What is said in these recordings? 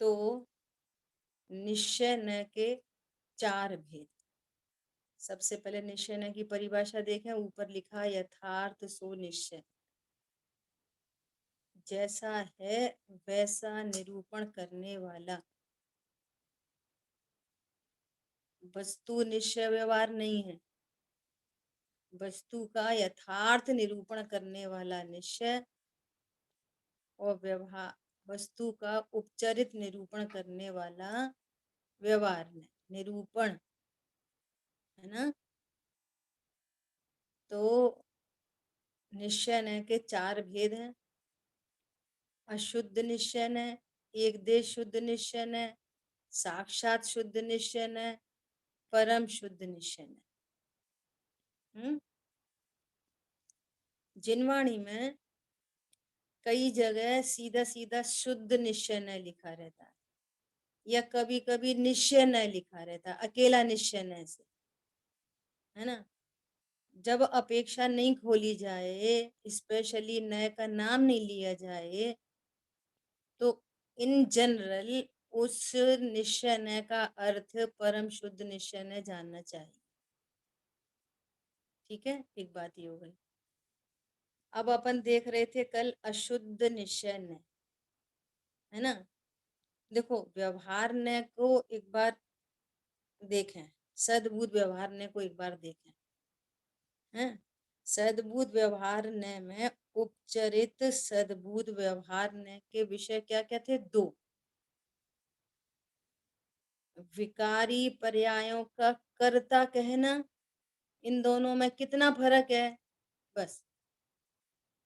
तो निश्चय न के चार भेद। सबसे पहले निश्चय न की परिभाषा देखें, ऊपर लिखा यथार्थ सो निश्चय, जैसा है वैसा निरूपण करने वाला। वस्तु निश्चय व्यवहार नहीं है, वस्तु का यथार्थ निरूपण करने वाला निश्चय और व्यवहार, वस्तु का उपचारित निरूपण करने वाला व्यवहार में निरूपण है ना। तो निश्चय न के चार भेद हैं। अशुद्ध निश्चय न, एक देश शुद्ध निश्चय न, साक्षात शुद्ध निश्चय न, परम शुद्ध निश्चय न। जिनवाणी में कई जगह सीधा सीधा शुद्ध निश्चय न लिखा रहता है, या कभी कभी निश्चय न लिखा रहता, अकेला निश्चय न से, है ना। जब अपेक्षा नहीं खोली जाए, स्पेशली नए का नाम नहीं लिया जाए, तो इन जनरल उस निश्चय न का अर्थ परम शुद्ध निश्चय न जानना चाहिए। ठीक है, एक बात ये हो गई। अब अपन देख रहे थे कल अशुद्ध निश्चय न, है ना। देखो व्यवहार न को एक बार देखें, सद्बुद्ध व्यवहार न को एक बार देखें, हैं। सद्बुद्ध व्यवहार न में उपचरित सद्बुद्ध व्यवहार न के विषय क्या क्या थे? दो। विकारी पर्यायों का कर्ता कहना, इन दोनों में कितना फर्क है? बस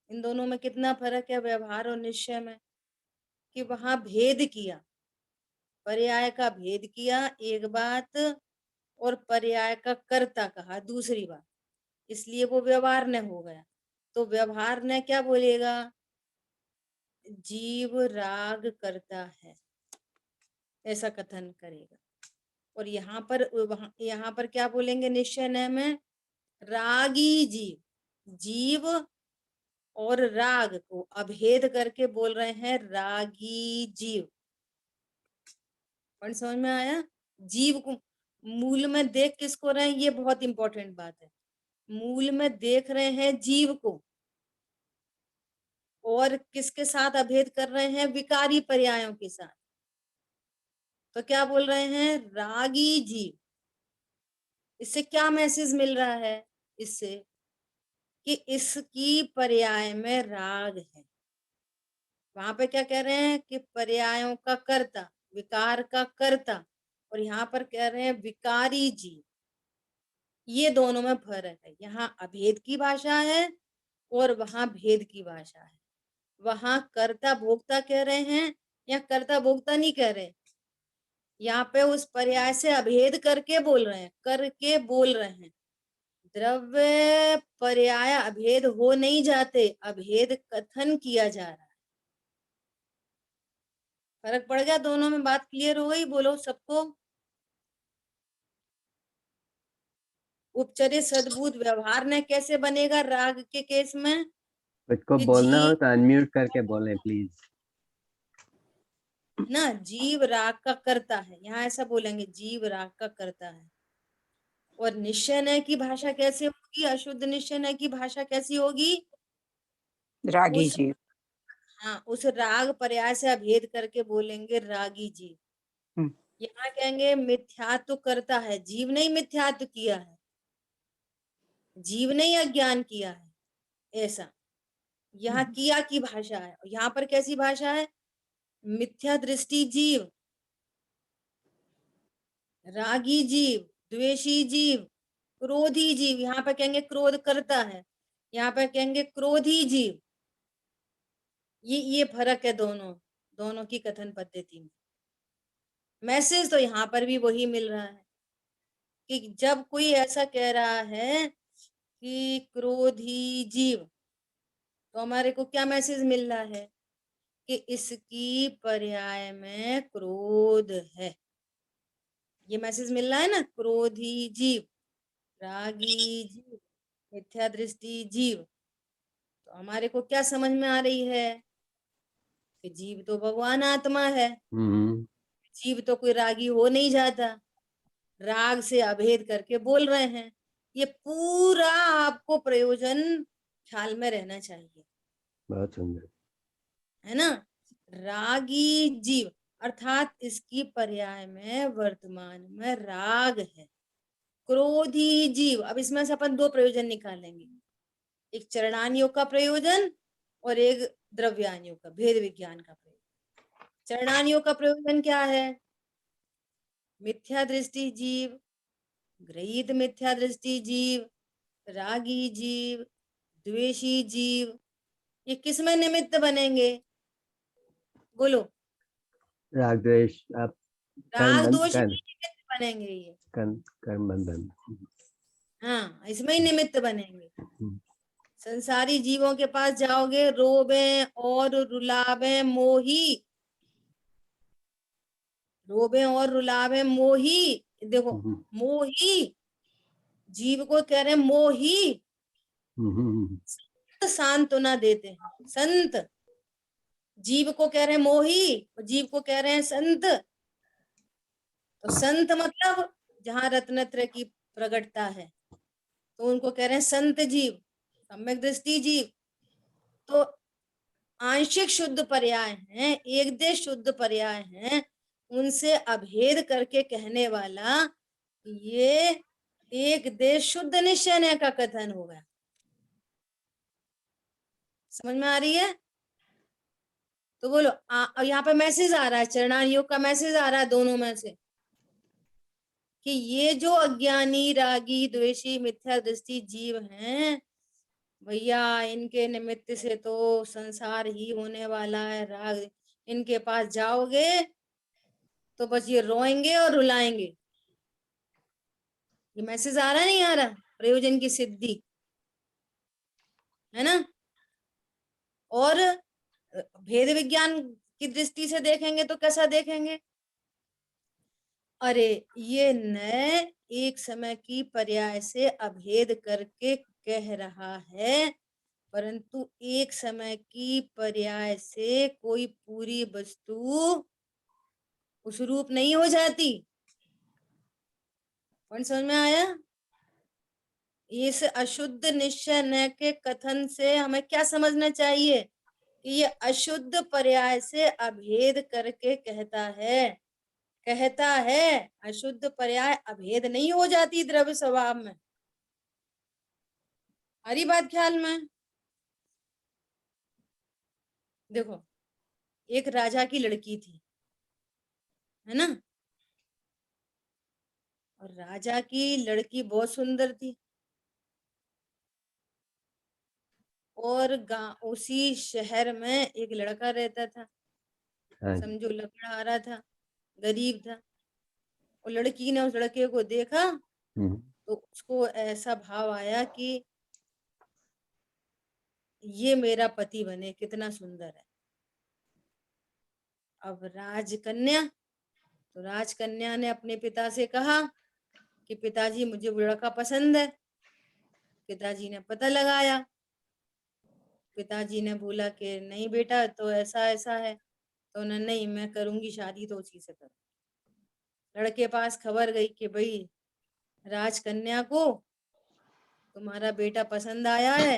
इन दोनों में कितना फर्क है व्यवहार और निश्चय में, कि वहां भेद किया, पर्याय का भेद किया एक बात, और पर्याय का कर्ता कहा दूसरी बात, इसलिए वो व्यवहार न हो गया। तो व्यवहार न क्या बोलेगा? जीव राग करता है, ऐसा कथन करेगा। और यहाँ पर क्या बोलेंगे निश्चय न में? रागी जीव, जीव और राग को अभेद करके बोल रहे हैं रागी जीव। पॉइंट समझ में आया? जीव को मूल में देख किसको रहे हैं, ये बहुत इंपॉर्टेंट बात है। मूल में देख रहे हैं जीव को, और किसके साथ अभेद कर रहे हैं? विकारी पर्यायों के साथ। तो क्या बोल रहे हैं? रागी जीव। इससे क्या मैसेज मिल रहा है? इससे कि इसकी पर्याय में राग है। वहां पे क्या कह रहे हैं? कि पर्यायों का कर्ता, विकार का कर्ता, और यहाँ पर कह रहे हैं विकारी जीव। ये दोनों में फर्क है, यहाँ अभेद की भाषा है और वहां भेद की भाषा है। वहां कर्ता भोक्ता कह रहे हैं, या कर्ता भोक्ता नहीं कह रहे। यहाँ पे उस पर्याय से अभेद करके बोल रहे हैं, करके बोल रहे हैं। द्रव्य पर्याय अभेद हो नहीं जाते, अभेद कथन किया जा रहा है। फर्क पड़ गया दोनों में? बात क्लियर हो गई? बोलो सबको। उपचरित सद्बुद्ध व्यवहार ने कैसे बनेगा राग के केस में? उसको कि बोलना हो जीव, तो अनम्यूट करके बोलें प्लीज। ना जीव राग का करता है, यहाँ ऐसा बोलेंगे जीव राग का करता है। और निश्चय न की भाषा कैसे होगी? अशुद्ध निश्चय न की भाषा कैसी होगी? रागी उस, जीव। हाँ, उस राग पर्याय से अभेद करके बोलेंगे रागी जीव। यहाँ कहेंगे मिथ्यात्व करता है, जीव नहीं मिथ्यात्व किया है, जीव नहीं अज्ञान किया है, ऐसा। यहाँ किया की भाषा है, यहाँ पर कैसी भाषा है? मिथ्या दृष्टि जीव, रागी जीव, द्वेषी जीव, क्रोधी जीव। यहाँ पर कहेंगे क्रोध करता है, यहाँ पर कहेंगे क्रोधी जीव। ये फर्क है दोनों दोनों की कथन पद्धति में। मैसेज तो यहाँ पर भी वही मिल रहा है कि जब कोई ऐसा कह रहा है कि क्रोधी जीव, तो हमारे को क्या मैसेज मिल रहा है? कि इसकी पर्याय में क्रोध है। ये मैसेज मिल रहा है ना, क्रोधी जीव, रागी जीव, मिथ्या दृष्टि जीव। तो हमारे को क्या समझ में आ रही है? कि जीव तो भगवान आत्मा है, हम्म, जीव तो कोई रागी हो नहीं जाता, राग से अभेद करके बोल रहे हैं। ये पूरा आपको प्रयोजन ख्याल में रहना चाहिए, बहुत सुंदर। है ना। रागी जीव अर्थात इसकी पर्याय में वर्तमान में राग है। क्रोधी जीव, अब इसमें से अपन दो प्रयोजन निकालेंगे, एक चरणान योग का प्रयोजन और एक द्रव्यान योग का, भेद विज्ञान का प्रयोजन। चरणान योग का प्रयोजन क्या है? मिथ्या दृष्टि जीव, गृहीत मिथ्या दृष्टि जीव, रागी जीव, द्वेषी जीव, ये किसमें निमित्त बनेंगे? बोलो। राग द्वेष, आप राग कर्म दोष में कर्म ही निमित्त बनेंगे ये। कर्म कर्म बंधन। हाँ, इसमें ही निमित्त बनेंगे। हम्म, संसारी जीवों के पास जाओगे, रोबे और रुलावे मोही, रोबे और रुलावे मोही। देखो, हम्म, मोही जीव को कह रहे हैं मोही, हम्म, संत सांत्वना देते हैं। संत जीव को कह रहे हैं मोही और जीव को कह रहे हैं संत। तो संत मतलब जहां रत्नत्रय की प्रगटता है, तो उनको कह रहे हैं संत जीव, सम्यक दृष्टि जीव। तो आंशिक शुद्ध पर्याय हैं, एक देश शुद्ध पर्याय हैं, उनसे अभेद करके कहने वाला ये एक देश शुद्ध निश्चय का कथन होगा। समझ में आ रही है? तो बोलो, यहाँ पे मैसेज आ रहा है, चरणान योग का मैसेज आ रहा है दोनों में से, कि ये जो अज्ञानी रागी द्वेषी मिथ्या दृष्टि जीव हैं भैया, इनके निमित्त से तो संसार ही होने वाला है। राग, इनके पास जाओगे तो बस ये रोएंगे और रुलाएंगे। ये मैसेज आ रहा नहीं आ रहा? प्रयोजन की सिद्धि, है ना। और भेद विज्ञान की दृष्टि से देखेंगे तो कैसा देखेंगे? अरे, ये नए एक समय की पर्याय से अभेद करके कह रहा है, परंतु एक समय की पर्याय से कोई पूरी वस्तु उस रूप नहीं हो जाती। पॉइंट समझ में आया? इस अशुद्ध निश्चय न के कथन से हमें क्या समझना चाहिए? कि ये अशुद्ध पर्याय से अभेद करके कहता है। अशुद्ध पर्याय अभेद नहीं हो जाती द्रव्य स्वभाव में। हरी बात ख्याल में? देखो, एक राजा की लड़की थी, है ना। और राजा की लड़की बहुत सुंदर थी, और उसी शहर में एक लड़का रहता था, हाँ जी। समझो लकड़हारा था, गरीब था। और लड़की ने उस लड़के को देखा हम्म, तो उसको ऐसा भाव आया कि ये मेरा पति बने, कितना सुंदर है। अब राजकन्या, तो राजकन्या ने अपने पिता से कहा कि पिताजी मुझे वो लड़का पसंद है। पिताजी ने पता लगाया, पिताजी ने बोला कि नहीं बेटा, तो ऐसा ऐसा है। तो उन्होंने, नहीं मैं करूंगी शादी तो उसी से करूँ। लड़के पास खबर गई कि भाई राजकन्या को तुम्हारा बेटा पसंद आया है,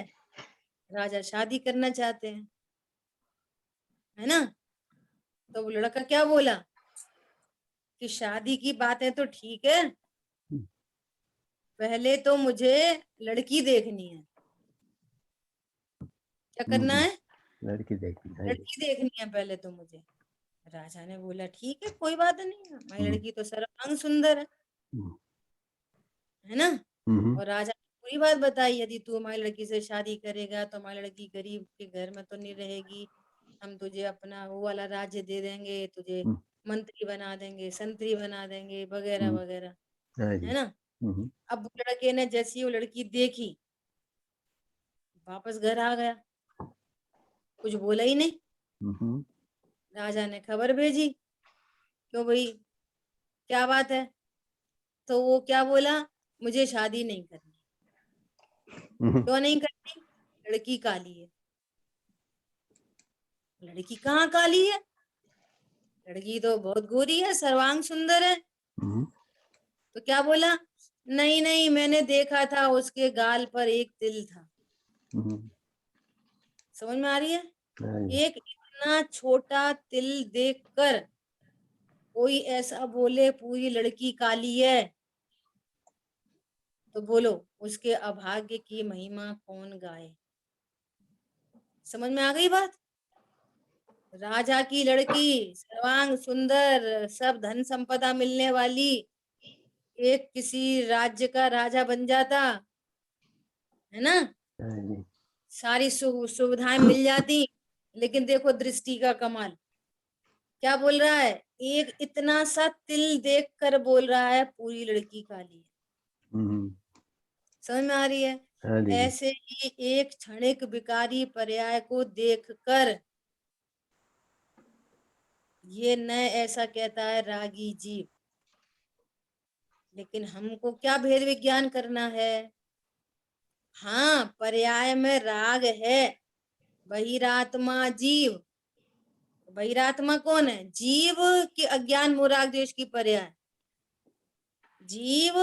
राजा शादी करना चाहते हैं, है ना। तो वो लड़का क्या बोला कि शादी की बातें तो ठीक है, पहले तो मुझे लड़की देखनी है। क्या करना हम्म, है? लड़की देखनी। हाँ जी। लड़की देखनी है पहले तो मुझे। राजा ने बोला ठीक है, कोई बात नहीं, हमारी हम्म, लड़की तो सर्वांग सुंदर हम्म, है ना। हम्म, और राजा ने पूरी बात बताई, यदि तू हमारी लड़की से शादी करेगा तो हमारी लड़की गरीब के घर में तो नहीं रहेगी, हम तुझे अपना वो वाला राज्य दे देंगे, तुझे हम्म, मंत्री बना देंगे, संतरी बना देंगे, वगैरह हम्म, वगैरह, हाँ जी। है ना। हम्म, अब वो लड़के ने जैसी वो लड़की देखी, वापस घर आ गया, कुछ बोला ही नहीं। हम्म, राजा ने खबर भेजी, क्यों भाई, क्या बात है? तो वो क्या बोला, मुझे शादी नहीं करनी। हम्म, क्यों नहीं करनी? लड़की काली है। लड़की कहाँ काली है, लड़की तो बहुत गोरी है, सर्वांग सुंदर है। तो क्या बोला, नहीं नहीं मैंने देखा था उसके गाल पर एक तिल था। समझ में आ रही है? एक इतना छोटा तिल देखकर कोई ऐसा बोले पूरी लड़की काली है, तो बोलो उसके अभाग्य की महिमा कौन गाए। समझ में आ गई बात? राजा की लड़की, सर्वांग सुंदर, सब धन संपदा मिलने वाली, एक किसी राज्य का राजा बन जाता है ना, सारी सुविधाएं मिल जाती। लेकिन देखो दृष्टि का कमाल, क्या बोल रहा है, एक इतना सा तिल देखकर बोल रहा है पूरी लड़की काली है। समझ में आ रही है? ऐसे ही एक क्षणिक विकारी पर्याय को देखकर ये न ऐसा कहता है रागी जीव। लेकिन हमको क्या भेद विज्ञान करना है? हाँ, पर्याय में राग है, बहिरात्मा जीव। बहिरात्मा कौन है? जीव की अज्ञान मोराग देश की पर्याय, जीव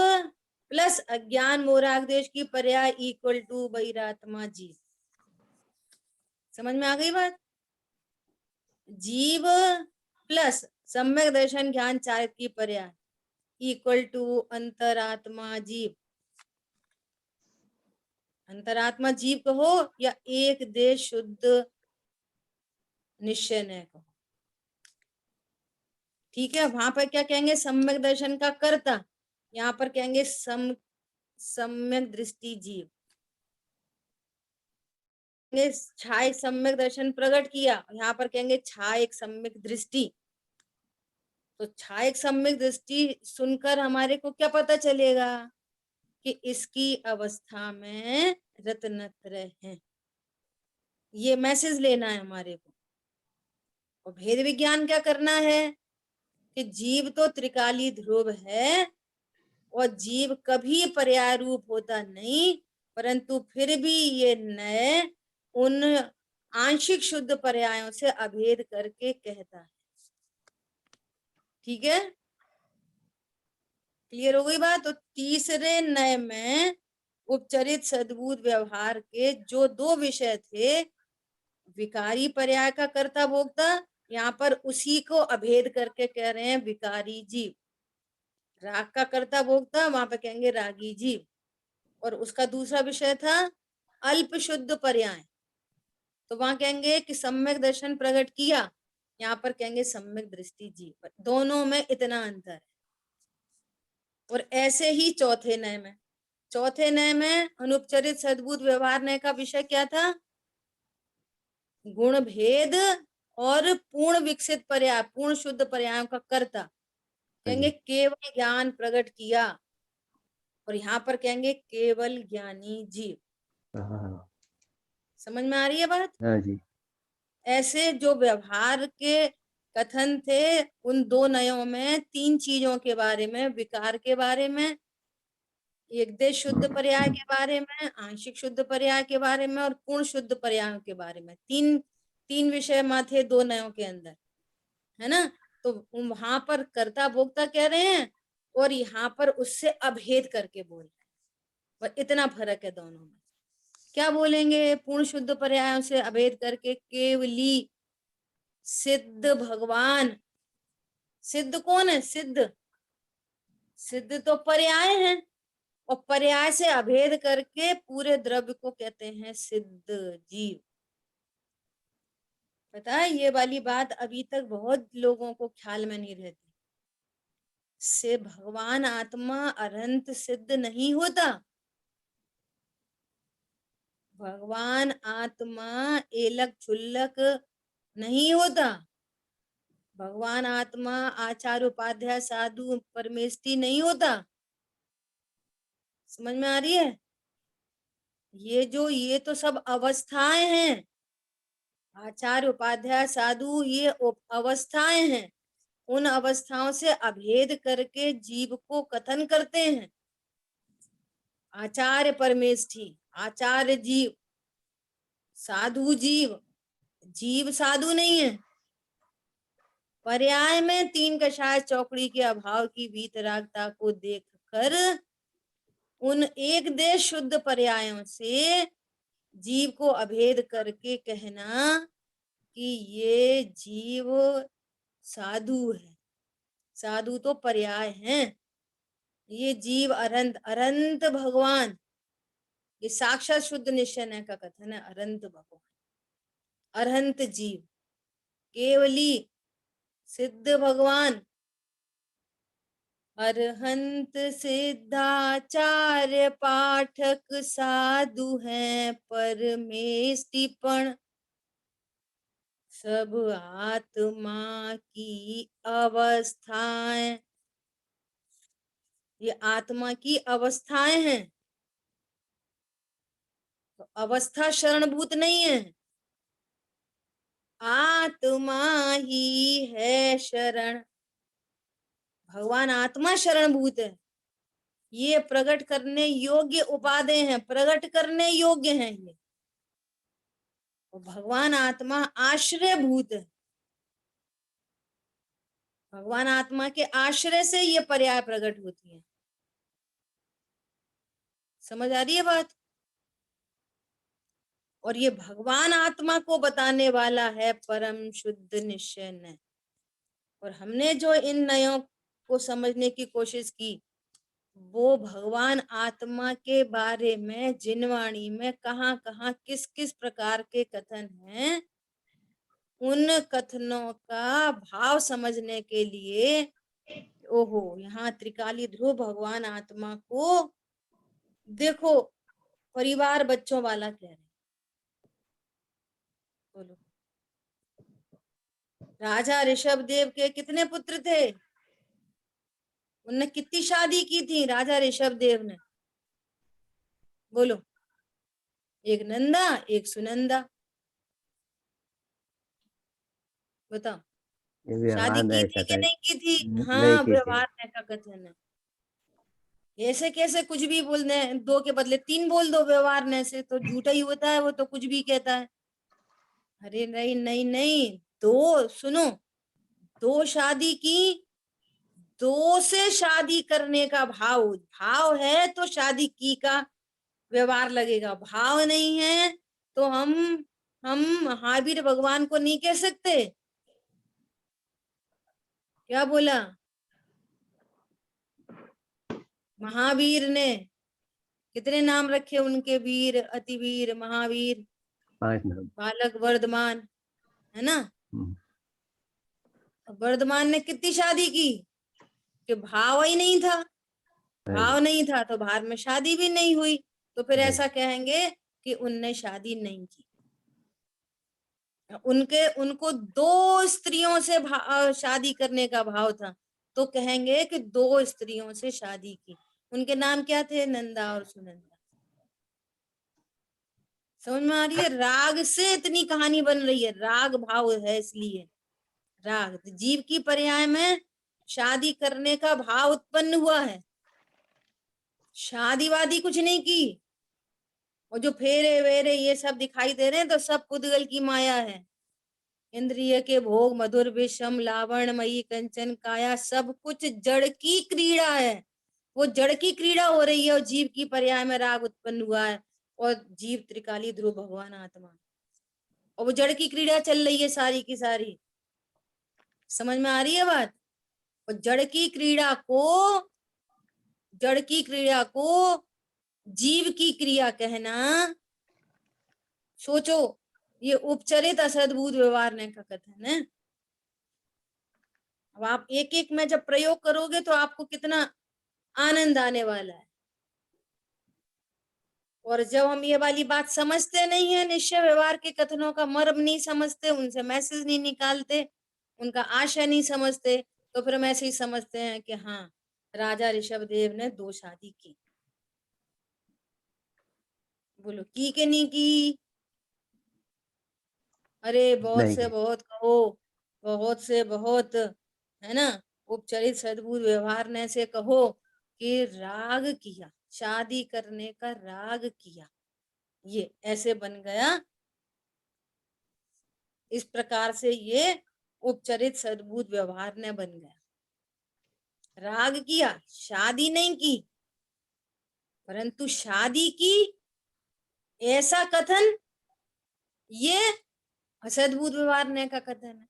प्लस अज्ञान मोराग देश की पर्याय इक्वल टू बहिरात्मा जीव। समझ में आ गई बात? जीव प्लस सम्यक दर्शन ज्ञान चारित की पर्याय इक्वल टू अंतरात्मा जीव। अंतरात्मा जीव कहो या एक देश शुद्ध निश्चय न कहो, ठीक है। वहां पर क्या कहेंगे, सम्यक दर्शन का कर्ता, यहाँ पर कहेंगे सम्यक दृष्टि जीव। छाय सम्यक दर्शन प्रकट किया, यहाँ पर कहेंगे छाय सम्यक दृष्टि। तो छाय सम्यक दृष्टि सुनकर हमारे को क्या पता चलेगा कि इसकी अवस्था में रत्नत्रय है। ये मैसेज लेना है हमारे को। और भेद विज्ञान क्या करना है कि जीव तो त्रिकाली ध्रुव है और जीव कभी पर्याय रूप होता नहीं, परंतु फिर भी ये नए उन आंशिक शुद्ध पर्यायों से अभेद करके कहता है। ठीक है, क्लियर हो गई बात? तो तीसरे नय में उपचरित सद्भूत व्यवहार के जो दो विषय थे, विकारी पर्याय का कर्ता भोक्ता, यहाँ पर उसी को अभेद करके कह रहे हैं विकारी जीव। राग का कर्ता भोक्ता, वहां पे कहेंगे रागी जीव। और उसका दूसरा विषय था अल्प शुद्ध पर्याय, तो वहां कहेंगे कि सम्यक दर्शन प्रकट किया, यहाँ पर कहेंगे सम्यक दृष्टि जीव। दोनों में इतना अंतर है। और ऐसे ही चौथे नय में अनुपचरित सद्भूत व्यवहार नय का विषय क्या था? गुण भेद और पूर्ण विकसित पर्याय, पूर्ण शुद्ध पर्यायों का कर्ता, कहेंगे केवल ज्ञान प्रकट किया। और यहाँ पर कहेंगे केवल ज्ञानी जीव। समझ में आ रही है बात? हाँ जी। ऐसे जो व्यवहार के कथन थे उन दो नयों में तीन चीजों के बारे में, विकार के बारे में, एक देश शुद्ध पर्याय के बारे में, आंशिक शुद्ध पर्याय के बारे में और पूर्ण शुद्ध पर्यायों के बारे में, तीन विषय थे दो नयों के अंदर, है ना। तो वहां पर कर्ता भोक्ता कह रहे हैं और यहाँ पर उससे अभेद करके बोल रहे हैं। और इतना फर्क है दोनों में। क्या बोलेंगे? पूर्ण शुद्ध पर्यायों से अभेद करके केवली सिद्ध भगवान। सिद्ध कौन है? सिद्ध तो पर्याय है, और पर्याय से अभेद करके पूरे द्रव्य को कहते हैं सिद्ध जीव। पता है ये वाली बात अभी तक बहुत लोगों को ख्याल में नहीं रहती। से भगवान आत्मा अनंत सिद्ध नहीं होता। भगवान आत्मा एलक छुल्लक नहीं होता। भगवान आत्मा आचार्य उपाध्याय साधु परमेष्टि नहीं होता। समझ में आ रही है? ये तो सब अवस्थाएं हैं। आचार्य उपाध्याय साधु ये अवस्थाएं हैं। उन अवस्थाओं से अभेद करके जीव को कथन करते हैं। आचार्य परमेष्ठी, आचार्य जीव, साधु जीव, जीव साधु नहीं है। पर्याय में 3 कषाय चौकड़ी के अभाव की वीतरागता को देखकर उन एक देश शुद्ध पर्यायों से जीव को अभेद करके कहना कि ये जीव साधु है। साधु तो पर्याय हैं, ये जीव अरंत, अरंत भगवान, ये साक्षात शुद्ध निश्चय का कथन है। अरंत भगवान, अरहंत जीव, केवली सिद्ध भगवान, अरहंत सिद्धाचार्य पाठक साधु हैं परमेष्टिपण, सब आत्मा की अवस्थाएं, ये आत्मा की अवस्थाएं हैं। तो अवस्था शरणभूत नहीं है, आत्मा ही है शरण। भगवान आत्मा शरणभूत है। ये प्रकट करने योग्य उपादेय हैं, प्रकट करने योग्य हैं ये। तो भगवान आत्मा आश्रय भूत है। भगवान आत्मा के आश्रय से ये पर्याय प्रकट होती है। समझ आ रही है बात? और ये भगवान आत्मा को बताने वाला है परम शुद्ध निश्चय नय। और हमने जो इन नयों को समझने की कोशिश की, वो भगवान आत्मा के बारे में जिनवाणी में कहाँ कहाँ किस किस प्रकार के कथन हैं, उन कथनों का भाव समझने के लिए, ओहो, यहाँ त्रिकाली ध्रुव भगवान आत्मा को देखो परिवार बच्चों वाला कह रहे। बोलो, राजा ऋषभ देव के कितने पुत्र थे? उनने कितनी शादी की थी राजा ऋषभ देव ने? बोलो, एक नंदा, एक सुनंदा। बताओ, शादी की थी कि नहीं की थी? नहीं हाँ, की थी। व्यवहार का कथन है। ऐसे कैसे कुछ भी बोलने, 2 के बदले 3 बोल दो व्यवहार ने से, तो झूठा ही होता है, वो तो कुछ भी कहता है। अरे नहीं नहीं नहीं, 2 सुनो, 2 शादी की, 2 से शादी करने का भाव, भाव है तो शादी की का व्यवहार लगेगा, भाव नहीं है तो हम महावीर भगवान को नहीं कह सकते। क्या बोला? महावीर ने कितने नाम रखे उनके? वीर, अतिवीर, महावीर, 5 नाम। बालक, वर्धमान, है ना? वर्धमान ने कितनी शादी की कि भाव ही नहीं था। भाव नहीं था तो भार में शादी भी नहीं हुई, तो फिर ऐसा कहेंगे कि उनने शादी नहीं की। उनको 2 स्त्रियों से शादी करने का भाव था, तो कहेंगे कि 2 स्त्रियों से शादी की। उनके नाम क्या थे? नंदा और सुनंदा। समझ में आ रही है? राग से इतनी कहानी बन रही है, राग भाव है इसलिए। राग जीव की पर्याय में शादी करने का भाव उत्पन्न हुआ है, शादी वादी कुछ नहीं की। और जो फेरे वेरे ये सब दिखाई दे रहे हैं, तो सब पुद्गल की माया है। इंद्रिय के भोग, मधुर विषम, लावणमयी कंचन काया, सब कुछ जड़ की क्रीड़ा है। वो जड़ की क्रीड़ा हो रही है, और जीव की पर्याय में राग उत्पन्न हुआ है, और जीव त्रिकाली ध्रुव भगवान आत्मा, और वो जड़ की क्रीड़ा चल रही है सारी की सारी। समझ में आ रही है बात? और जड़ की क्रीड़ा को जीव की क्रिया कहना, सोचो, ये उपचरित असद्भुत व्यवहार ने का कथन है। अब आप एक एक में जब प्रयोग करोगे तो आपको कितना आनंद आने वाला है। और जब हम ये वाली बात समझते नहीं है, निश्चय व्यवहार के कथनों का मर्म नहीं समझते, उनसे मैसेज नहीं निकालते, उनका आशय नहीं समझते, तो फिर हम ऐसे ही समझते हैं कि हाँ, राजा ऋषभ देव ने 2 शादी की। बोलो, की के नहीं की? अरे बहुत नहीं से की। बहुत कहो, बहुत से बहुत, है ना? उपचरित सद्भुत व्यवहार ने से कहो कि राग किया, शादी करने का राग किया, ये ऐसे बन गया इस प्रकार से ये उपचरित सद्बुद्ध व्यवहार ने बन गया। राग किया, शादी नहीं की, परंतु शादी की ऐसा कथन ये असद्भुत व्यवहार ने का कथन है।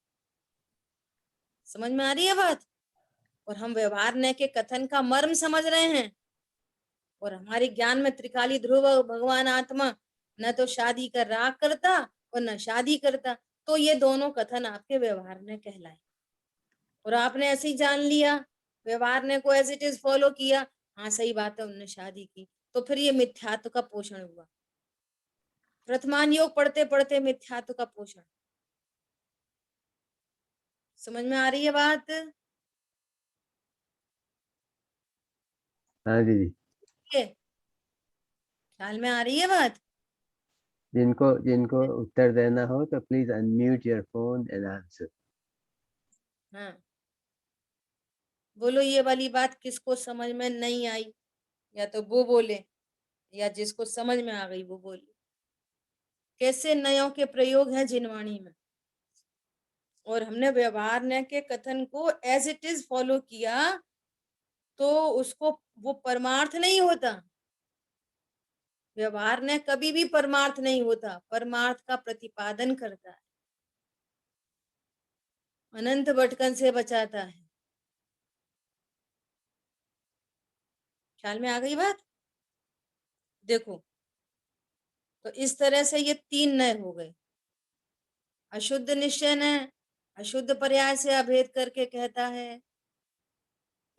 समझ में आ रही है बात? और हम व्यवहार ने के कथन का मर्म समझ रहे हैं, और हमारे ज्ञान में त्रिकाली ध्रुव भगवान आत्मा न तो शादी का राग करता और न शादी करता, तो ये दोनों कथन आपके व्यवहार ने कहलाए। और आपने ऐसे ही जान लिया, व्यवहार ने को एज इट इज फॉलो किया, हाँ सही बात है उन्होंने शादी की, तो फिर ये मिथ्यात्व का पोषण हुआ। प्रथमान योग पढ़ते पढ़ते मिथ्यात्व का पोषण। समझ में आ रही है बात? हाँ दीदी। ख्याल में आ रही है बात? जिनको जिनको उत्तर देना हो तो please unmute your phone and answer. हाँ, बोलो ये वाली बात किसको समझ में नहीं आई, या तो वो बोले, या जिसको समझ में आ गई वो बोले। कैसे नयों के प्रयोग हैं जिनवाणी में, और हमने व्यवहार ने के कथन को एज इट इज फॉलो किया, तो उसको वो परमार्थ नहीं होता। व्यवहार ने कभी भी परमार्थ नहीं होता, परमार्थ का प्रतिपादन करता है, अनंत भटकन से बचाता है। ख्याल में आ गई बात? देखो, तो इस तरह से ये तीन नय हो गए। अशुद्ध निश्चय ने अशुद्ध पर्याय से अभेद करके कहता है,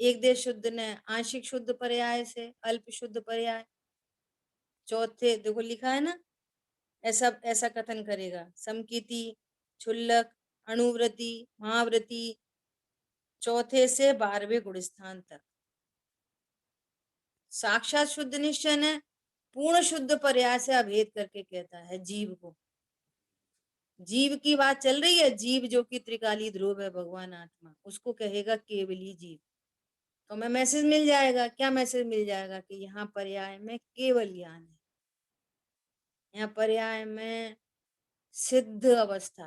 एक देश शुद्ध ने आंशिक शुद्ध पर्याय से अल्प शुद्ध पर्याय। चौथे देखो लिखा है ना, ऐसा ऐसा कथन करेगा, समकीति, क्षुल्लक, अणुवृत्ति, महावृत्ति, चौथे से 12वें गुण स्थान तक। साक्षात शुद्ध निश्चय ने पूर्ण शुद्ध पर्याय से अभेद करके कहता है जीव को। जीव की बात चल रही है, जीव जो कि त्रिकाली ध्रुव है भगवान आत्मा, उसको कहेगा केवली जीव। तो हमें मैसेज मिल जाएगा, क्या मैसेज मिल जाएगा कि यहाँ पर्याय में केवल ज्ञान है, यहाँ पर्याय में सिद्ध अवस्था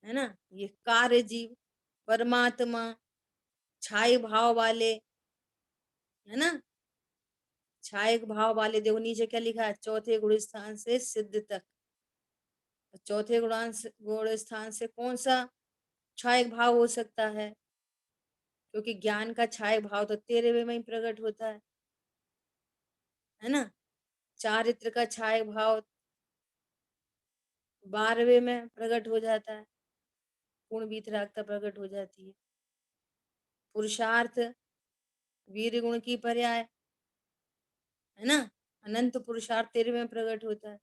है ना। ये कार्य जीव, परमात्मा, छाई भाव वाले, है ना, छाई भाव वाले। देखो नीचे क्या लिखा है, चौथे गुण स्थान से सिद्ध तक। चौथे गुण स्थान से कौन सा छायक भाव हो सकता है, क्योंकि ज्ञान का छायक भाव तो 13वें में ही प्रकट होता है ना। चारित्र का छायक भाव 12वें में प्रकट हो जाता है, पूर्ण वीतरागता प्रकट हो जाती है। पुरुषार्थ वीर गुण की पर्याय है ना, अनंत पुरुषार्थ 13वें में प्रकट होता है।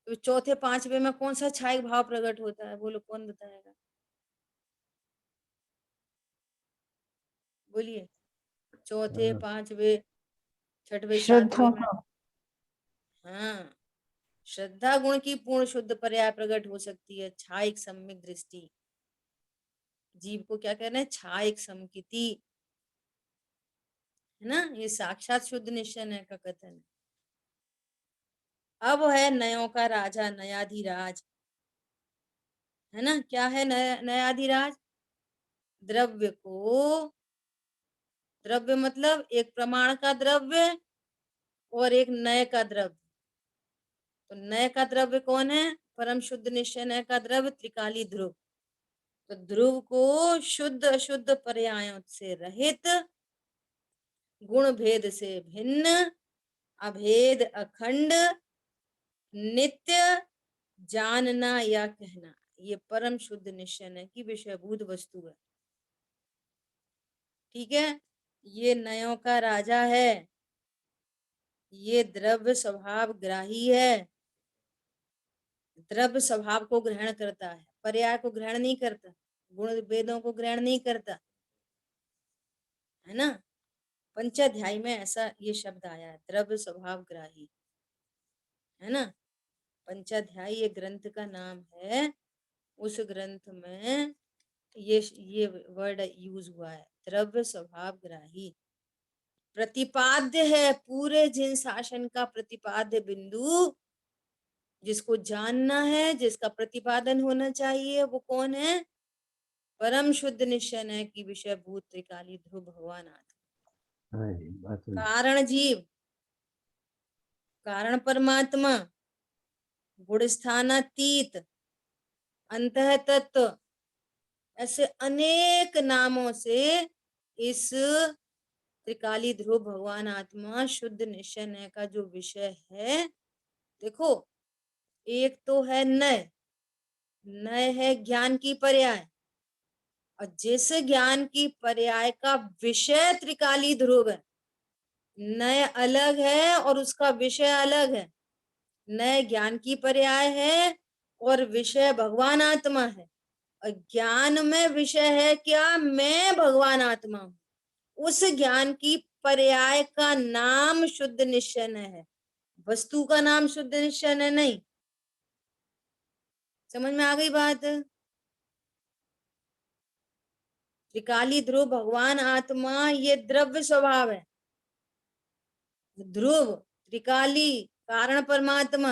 तो चौथे पांचवें में कौन सा छायक भाव प्रकट होता है, बोलो कौन बताएगा? बोलिए, चौथे पांचवें छठवें श्रद्धा सातवें में। हाँ, श्रद्धा गुण की पूर्ण शुद्ध पर्याय प्रकट हो सकती है, छायक सम्यक दृष्टि। जीव को क्या कहना है, छायक समकिति, है ना। ये साक्षात शुद्ध निश्चय का कथन है। अब है नयों का राजा नयाधिराज, है ना। क्या है नयाधिराज? द्रव्य को, द्रव्य मतलब एक प्रमाण का द्रव्य और एक नय का द्रव्य। तो नय का द्रव्य कौन है? परम शुद्ध निश्चय का द्रव्य त्रिकाली ध्रुव। तो ध्रुव को शुद्ध अशुद्ध पर्यायों से रहित, गुण भेद से भिन्न, अभेद अखंड, नित्य जानना या कहना, ये परम शुद्ध निश्चय की विषयभूत वस्तु है। ठीक है, ये नयों का राजा है, ये द्रव्य स्वभाव ग्राही है, द्रव्य स्वभाव को ग्रहण करता है, पर्याय को ग्रहण नहीं करता, गुण भेदों को ग्रहण नहीं करता, है ना। पंचाध्यायी में ऐसा ये शब्द आया है, द्रव्य स्वभाव ग्राही, है ना। पंचाध्यायी ये ग्रंथ का नाम है, उस ग्रंथ में ये वर्ड यूज हुआ है, द्रव्य स्वभाव ग्राही। प्रतिपाद्य है, पूरे जिन शासन का प्रतिपाद्य बिंदु जिसको जानना है, जिसका प्रतिपादन होना चाहिए, वो कौन है? परम शुद्ध निश्चय है कि विषय भूत त्रिकाली ध्रुव भगवान आत्मा। हाँ जी, बात सुन। कारण जीव, कारण परमात्मा, गुण स्थानातीत, अंतः तत्व, ऐसे अनेक नामों से इस त्रिकाली ध्रुव भगवान आत्मा शुद्ध निश्चय का जो विषय है, देखो, एक तो है नय, नय है ज्ञान की पर्याय, और जिस ज्ञान की पर्याय का विषय त्रिकाली ध्रुव है, नय अलग है और उसका विषय अलग है। नय ज्ञान की पर्याय है और विषय भगवान आत्मा है। और ज्ञान में विषय है क्या? मैं भगवान आत्मा हूं। उस ज्ञान की पर्याय का नाम शुद्ध निश्चय है, वस्तु का नाम शुद्ध निश्चय नहीं। समझ में आ गई बात? त्रिकाली ध्रुव भगवान आत्मा ये द्रव्य स्वभाव है। ध्रुव, त्रिकाली, कारण परमात्मा,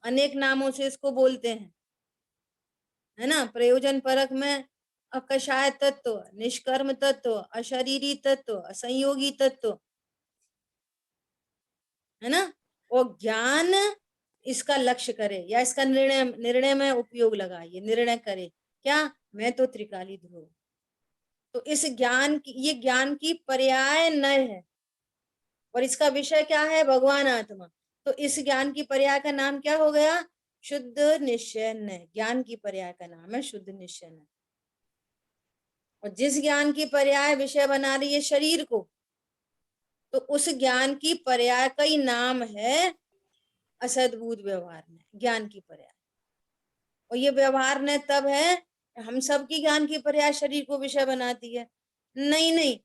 अनेक नामों से इसको बोलते हैं, है ना। प्रयोजन परक में अकषाय तत्व, निष्कर्म तत्व, अशरीरी तत्व, असंयोगी तत्व, है ना। और ज्ञान इसका लक्ष्य करे या इसका निर्णय में उपयोग लगाइए, निर्णय करे क्या? मैं तो त्रिकाली ध्रुव। तो इस ज्ञान की, ये ज्ञान की पर्याय नय है और इसका विषय क्या है? भगवान आत्मा। तो इस ज्ञान की पर्याय का नाम क्या हो गया? शुद्ध निश्चय नय। ज्ञान की पर्याय का नाम है शुद्ध निश्चय नय। और जिस ज्ञान की पर्याय विषय बना रही है शरीर को, तो उस ज्ञान की पर्याय का ही नाम है असद्भूत व्यवहार ने, ज्ञान की पर्याय। और ये व्यवहार ने तब है, हम सबकी ज्ञान की पर्याय शरीर को विषय बनाती है? नहीं नहीं,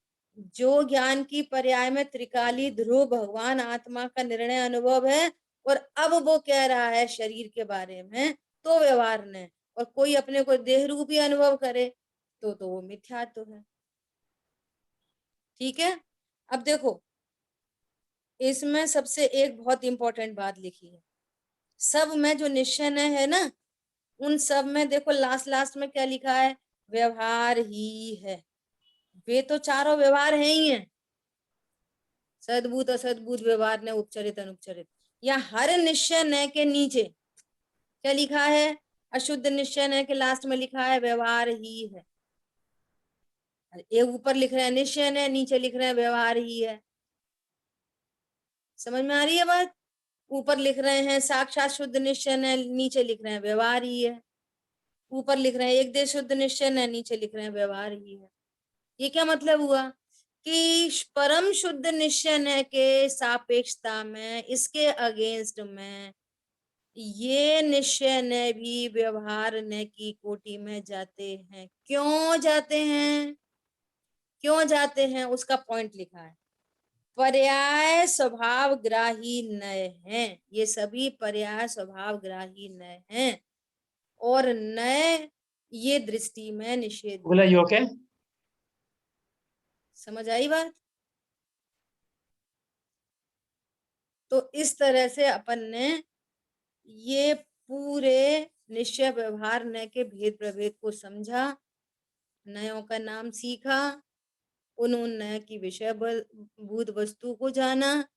जो ज्ञान की पर्याय में त्रिकाली ध्रुव भगवान आत्मा का निर्णय अनुभव है और अब वो कह रहा है शरीर के बारे में, तो व्यवहार ने। और कोई अपने को देह रूपी अनुभव करे तो वो मिथ्या तो है। ठीक है। अब देखो, इसमें सबसे एक बहुत इंपॉर्टेंट बात लिखी है, सब में जो निश्चय है ना, उन सब में देखो लास्ट में क्या लिखा है? व्यवहार ही है। वे तो चारों व्यवहार है ही है, सद्भूत असद्भूत व्यवहार ने, उपचरित अनुपचरित। या हर निश्चय न के नीचे क्या लिखा है? अशुद्ध निश्चय न के लास्ट में लिखा है व्यवहार ही है। एक ऊपर लिख रहे हैं निश्चय न, नीचे लिख रहे हैं व्यवहार ही है। समझ में आ रही है बात? ऊपर लिख रहे हैं साक्षात शुद्ध निश्चय न, नीचे लिख रहे हैं व्यवहार ही है। ऊपर लिख रहे हैं एक देश शुद्ध निश्चय न, नीचे लिख रहे हैं व्यवहार ही है। ये क्या मतलब हुआ? कि परम शुद्ध निश्चय के सापेक्षता में, इसके अगेंस्ट में, ये निश्चय ने भी व्यवहार ने की कोटि में जाते हैं। क्यों जाते हैं? क्यों जाते हैं उसका पॉइंट लिखा है। पर्याय स्वभाव ग्राही नय हैं, ये सभी पर्याय स्वभाव ग्राही नय हैं और नय ये दृष्टि में निषेध। बोला यू ओके? समझ आई बात? तो इस तरह से अपन ने ये पूरे निश्चय व्यवहार नय के भेद प्रभेद को समझा, नयों का नाम सीखा, उन नय की विषय भूत वस्तु को जाना,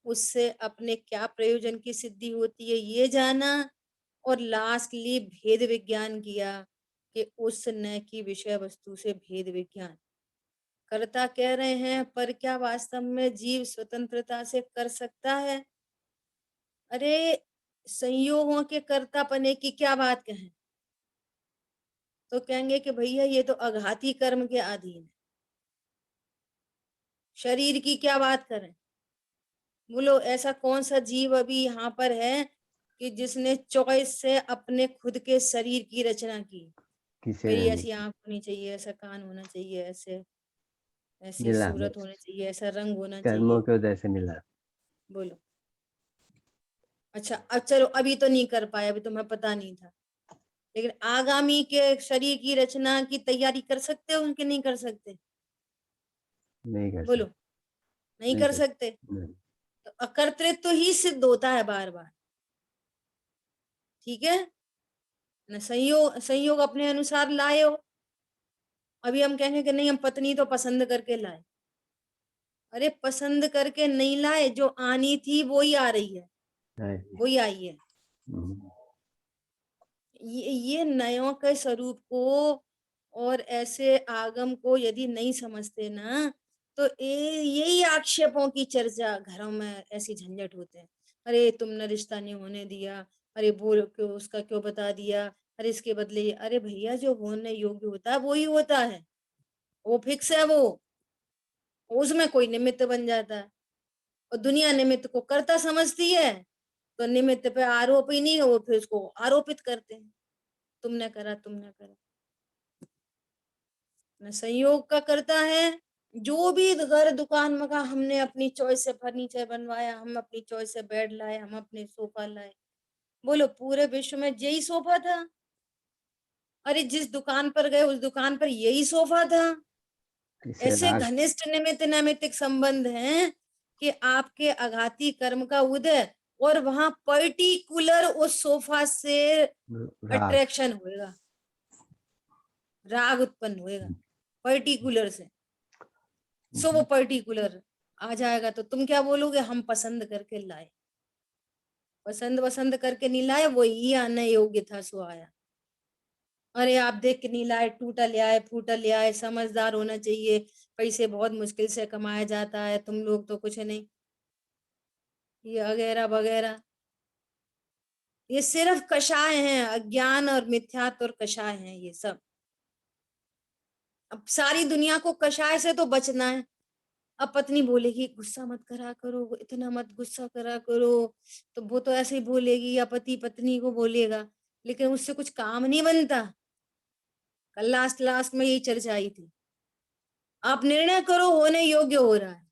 उससे अपने क्या प्रयोजन की सिद्धि होती है ये जाना, और लास्टली भेद विज्ञान किया कि उस नय की विषय वस्तु से भेद विज्ञान। कर्ता कह रहे हैं पर क्या वास्तव में जीव स्वतंत्रता से कर सकता है? अरे संयोगों के कर्तापने की क्या बात कहें? तो कहेंगे कि भैया ये तो अघाती कर्म के अधीन है। शरीर की क्या बात करें? बोलो ऐसा कौन सा जीव अभी यहाँ पर है कि जिसने चॉइस से अपने खुद के शरीर की रचना की? किसे मेरी नहीं ऐसी आंख होनी चाहिए, ऐसा कान होना चाहिए, ऐसी मिला, सूरत होनी चाहिए, ऐसा रंग होना कर्मों चाहिए। के उदय से मिला। बोलो। अच्छा अब चलो, अभी तो नहीं कर पाए, अभी तुम्हें पता नहीं था, लेकिन आगामी के शरीर की रचना की तैयारी कर सकते हो उनके? नहीं कर सकते? नहीं कर बोलो। सकते। नहीं नहीं कर कर सकते। नहीं। तो अकर्तृत्व ही सिद्ध होता है बार बार। ठीक है ना। संयोग अपने अनुसार लाए हो। अभी हम कहेंगे कि नहीं हम पत्नी तो पसंद करके लाए। अरे पसंद करके नहीं लाए, जो आनी थी वो ही आ रही है, हाँ जी। वो ही आई है। ये नयों के स्वरूप को और ऐसे आगम को यदि नहीं समझते ना, तो यही आक्षेपों की चर्चा घरों में ऐसी झंझट होते हैं। अरे तुमने रिश्ता नहीं होने दिया, अरे बोल क्यों, उसका क्यों बता दिया, अरे इसके बदले अरे भैया जो होने योग्य होता है वो ही होता है, वो फिक्स है, वो उसमें कोई निमित्त बन जाता है। और दुनिया निमित्त को कर्ता समझती है, तो निमित्त पे आरोप ही नहीं, वो फिर उसको आरोपित करते हैं, तुमने करा तुमने करा। न संयोग का करता है, जो भी घर दुकान मका हमने अपनी चॉइस से फर्नीचर बनवाया, हम अपनी चॉइस से बेड लाए, हम अपने सोफा लाए, बोलो पूरे विश्व में यही सोफा था? अरे जिस दुकान पर गए उस दुकान पर यही सोफा था। इससे ऐसे राग घनिष्ठ निमित्त नैमित्तिक संबंध हैं कि आपके आघाती कर्म का उदय और वहां पर्टिकुलर उस सोफा से राग अट्रैक्शन होएगा, राग उत्पन्न होएगा पर्टिकुलर से। सो वो पर्टिकुलर आ जाएगा, तो तुम क्या बोलोगे, हम पसंद करके लाए। पसंद वसंद करके नहीं लाए, वो ही आने योग्य था सो आया। अरे आप देख के नहीं लाए, टूटा ले आए, फूटा ले आए, समझदार होना चाहिए, पैसे बहुत मुश्किल से कमाया जाता है, तुम लोग तो कुछ नहीं, ये वगैरह वगैरह। ये सिर्फ कषाय हैं, अज्ञान और मिथ्यात्व और कषाय हैं ये सब। अब सारी दुनिया को कषाय से तो बचना है। अब पत्नी बोलेगी गुस्सा मत करा करो, इतना मत गुस्सा करा करो, तो वो तो ऐसे ही बोलेगी, या पति पत्नी को बोलेगा, लेकिन उससे कुछ काम नहीं बनता। कल लास्ट लास्ट में यही चर्चा आई थी। आप निर्णय करो, होने योग्य हो रहा है,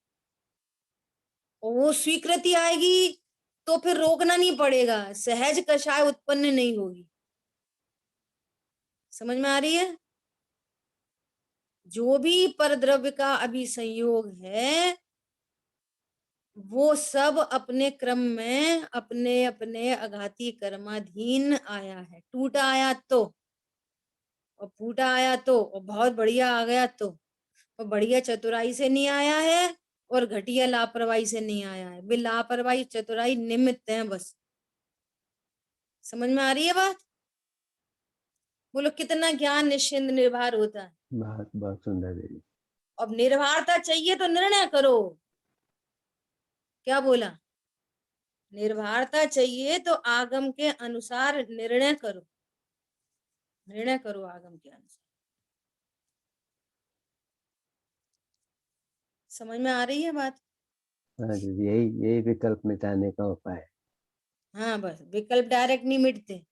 और वो स्वीकृति आएगी तो फिर रोकना नहीं पड़ेगा, सहज कषाय उत्पन्न नहीं होगी। समझ में आ रही है? जो भी परद्रव्य का अभी संयोग है, वो सब अपने क्रम में अपने अपने आघाती कर्माधीन आया है। टूटा आया तो, और फूटा आया तो, और बहुत बढ़िया आ गया तो, और बढ़िया चतुराई से नहीं आया है और घटिया लापरवाही से नहीं आया है। वे लापरवाही चतुराई निमित्त है बस। समझ में आ रही है बात? बोलो कितना ज्ञान निश्चिंत निर्भर होता है। बहुत बहुत सुंदर दीदी। अब निर्भरता चाहिए तो निर्णय करो। क्या बोला? निर्भरता चाहिए तो आगम के अनुसार निर्णय करो, निर्णय करो आगम के अनुसार। समझ में आ रही है बात? हाँ दीदी, यही यही विकल्प मिटाने का उपाय है। हाँ बस, विकल्प डायरेक्ट नहीं मिटते,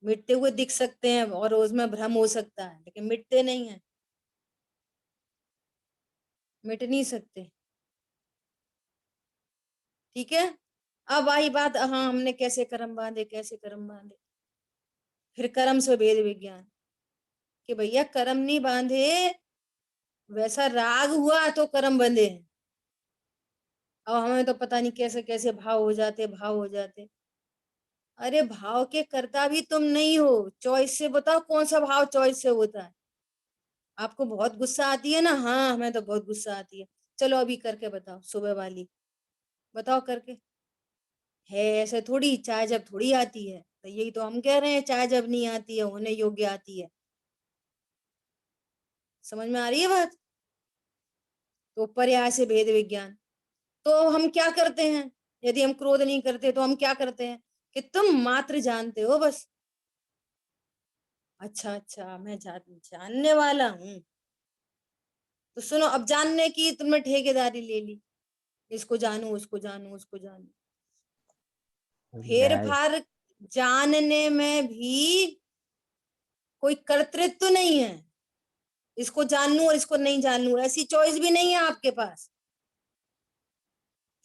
मिटते हुए दिख सकते हैं और उसमें भ्रम हो सकता है, लेकिन मिटते नहीं है, मिट नहीं सकते। ठीक है, अब आई बात, हाँ हमने कैसे कर्म बांधे, कैसे कर्म बांधे। फिर कर्म से भेद विज्ञान, कि भैया कर्म नहीं बांधे, वैसा राग हुआ तो कर्म बंधे हैं। अब हमें तो पता नहीं कैसे कैसे भाव हो जाते, भाव हो जाते। अरे भाव के कर्ता भी तुम नहीं हो, चॉइस से बताओ कौन सा भाव चॉइस से होता है। आपको बहुत गुस्सा आती है ना, हाँ हमें तो बहुत गुस्सा आती है। चलो अभी करके बताओ, सुबह वाली बताओ करके। है ऐसे थोड़ी, चाय जब थोड़ी आती है, तो यही तो हम कह रहे हैं, चाय जब नहीं आती है होने योग्य आती है। समझ में आ रही है बात? तो पर्याय से भेद विज्ञान। तो हम क्या करते हैं, यदि हम क्रोध नहीं करते तो हम क्या करते हैं, कि तुम मात्र जानते हो बस। अच्छा अच्छा, मैं जानने वाला हूँ, तो सुनो, अब जानने की तुमने ठेकेदारी ले ली, इसको जानू उसको जानू उसको जानू। फेर न्याय फार जानने में भी कोई कर्तृत्व तो नहीं है, इसको जानू और इसको नहीं जानू, ऐसी चॉइस भी नहीं है आपके पास।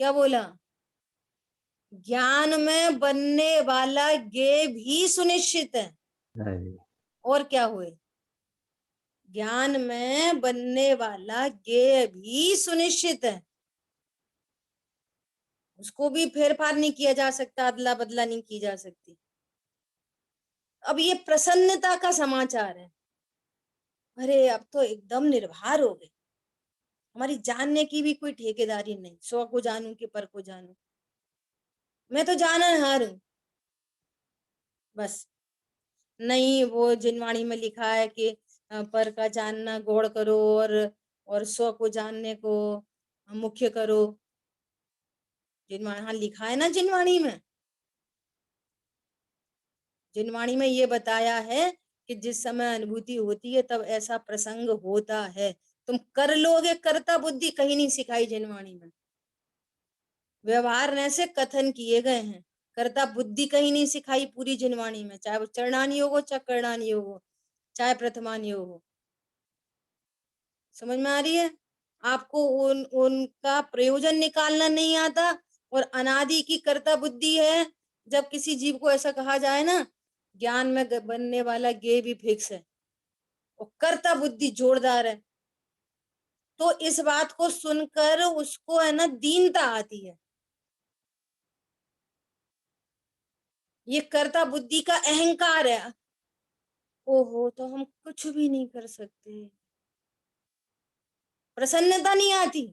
क्या बोला? ज्ञान में बनने वाला ज्ञेय भी सुनिश्चित है। हाँ जी। और क्या हुए? ज्ञान में बनने वाला ज्ञेय भी सुनिश्चित है। उसको भी फेर फार नहीं किया जा सकता, अदला बदला नहीं की जा सकती। अब ये प्रसन्नता का समाचार है। अरे अब तो एकदम निर्भर हो गए, हमारी जानने की भी कोई ठेकेदारी नहीं, सौ को जानूं कि पर को जानूं, मैं तो जाननहार हूं बस। नहीं, वो जिनवाणी में लिखा है कि पर का जानना गौड़ करो और सौ को जानने को मुख्य करो। जिनवाणी, हाँ लिखा है ना जिनवाणी में। जिनवाणी में ये बताया है कि जिस समय अनुभूति होती है तब ऐसा प्रसंग होता है। तुम कर लोगे, कर्ता बुद्धि कहीं नहीं सिखाई जिनवाणी में। व्यवहार ने से कथन किए गए हैं, कर्ता बुद्धि कहीं नहीं सिखाई पूरी जिनवाणी में, चाहे वो चरणान योग हो, चाहे करणान योग हो, चाहे प्रथमान योग हो। समझ में आ रही है? आपको उनका प्रयोजन निकालना नहीं आता, और अनादि की कर्ता बुद्धि है। जब किसी जीव को ऐसा कहा जाए ना, ज्ञान में बनने वाला गे भी फिक्स है और कर्ता बुद्धि जोरदार है, तो इस बात को सुनकर उसको है ना दीनता आती है। ये कर्ता बुद्धि का अहंकार है। ओहो, तो हम कुछ भी नहीं कर सकते, प्रसन्नता नहीं आती।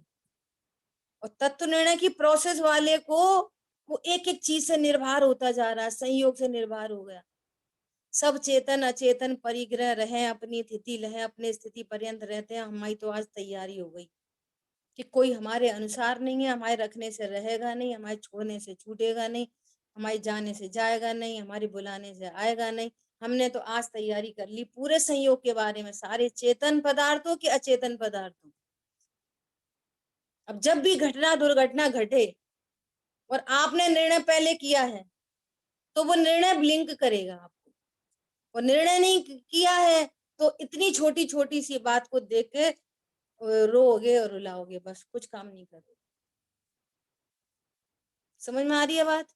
और तत्व निर्णय की प्रोसेस वाले को वो एक एक चीज से निर्भर होता जा रहा है, संयोग से निर्भर हो गया। सब चेतन अचेतन परिग्रह रहे, अपनी स्थिति लहे, अपने स्थिति पर्यंत रहते हैं। हमारी तो आज तैयारी हो गई कि कोई हमारे अनुसार नहीं है, हमारे रखने से रहेगा नहीं, हमारे छोड़ने से छूटेगा नहीं, हमारे जाने से जाएगा नहीं, हमारे बुलाने से आएगा नहीं। हमने तो आज तैयारी कर ली पूरे संयोग के बारे में, सारे चेतन पदार्थों के अचेतन पदार्थों। अब जब भी घटना दुर्घटना घटे और आपने निर्णय पहले किया है, तो वो निर्णय ब्लिंक करेगा आपको। और निर्णय नहीं किया है तो इतनी छोटी छोटी सी बात को देख के रोओगे और रुलाओगे, बस कुछ काम नहीं करोगे। समझ में आ रही है बात?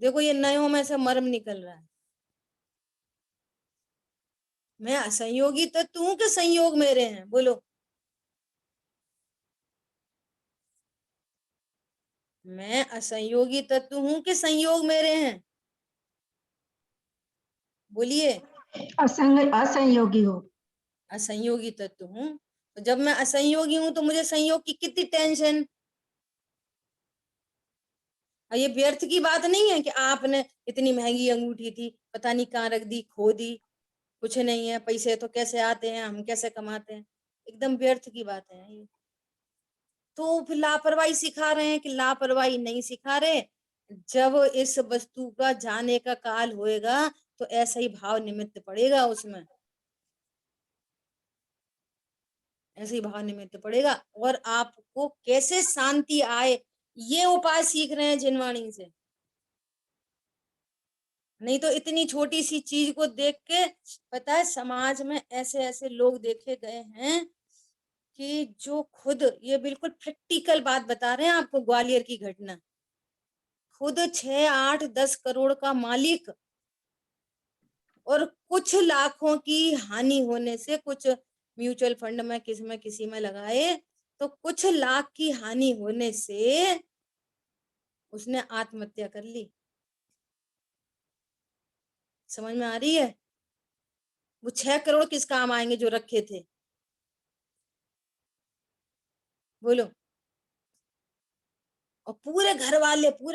देखो ये नयों में से मर्म निकल रहा है। मैं असंयोगी तत्व हूं कि संयोग मेरे हैं? बोलो। मैं असंयोगी तत्व हूं कि संयोग मेरे हैं? बोलिए। असंयोगी हो। असंयोगी तत्व हूं, तो जब मैं असंयोगी हूं तो मुझे संयोग की कितनी टेंशन। और ये व्यर्थ की बात नहीं है कि आपने इतनी महंगी अंगूठी थी, पता नहीं कहाँ रख दी, खो दी, कुछ नहीं है, पैसे तो कैसे आते हैं, हम कैसे कमाते हैं। एकदम व्यर्थ की बात है ये। तो फिर लापरवाही सिखा रहे हैं कि लापरवाही नहीं सिखा रहे। जब इस वस्तु का जाने का काल होएगा तो ऐसा ही भाव निमित्त पड़ेगा उसमें, ऐसे ही भाव निमित्त पड़ेगा। और आपको कैसे शांति आए, ये उपाय सीख रहे हैं जिनवाणी से। नहीं तो इतनी छोटी सी चीज को देख के, पता है समाज में ऐसे ऐसे लोग देखे गए हैं कि जो खुद, ये बिल्कुल प्रैक्टिकल बात बता रहे हैं आपको, ग्वालियर की घटना, खुद 6, 8, 10 करोड़ का मालिक और कुछ लाखों की हानि होने से, कुछ म्यूचुअल फंड में किसी में लगाए तो कुछ लाख की हानि होने से उसने आत्महत्या कर ली। समझ में आ रही है? वो 6 करोड़ किस काम आएंगे जो रखे थे? बोलो। और पूरे